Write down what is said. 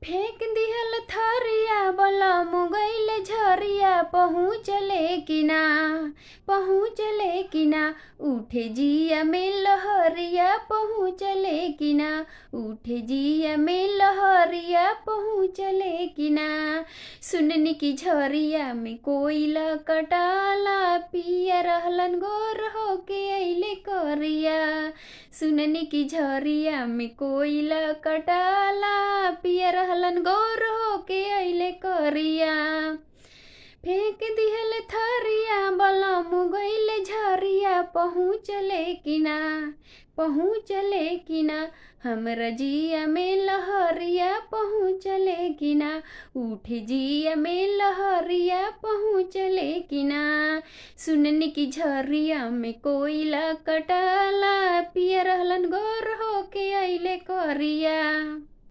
फेंक दिहल थरिया बलम गइले झरिया पहुँचले कि ना उठे जिया में लहरिया पहुँचले कि ना उठे जिया में लहरिया पहुँचले कि ना। सुननी की झरिया में कोयला कटाला पिया रहलन गोर होके अइले करिया। सुननी की झरिया में कोयला कटाला पिया रहलन गोर होके अइले करिया। फेंक दिहल थरिया बलम गइले झरिया पहुँचले कि ना हमरा जिया में लहरिया पहुँचले कि ना उठे जिया में लहरिया पहुँचले कि ना। सुननी की झरिया में कोयला कटाला पिया रहलन गोर होके अइले करिया।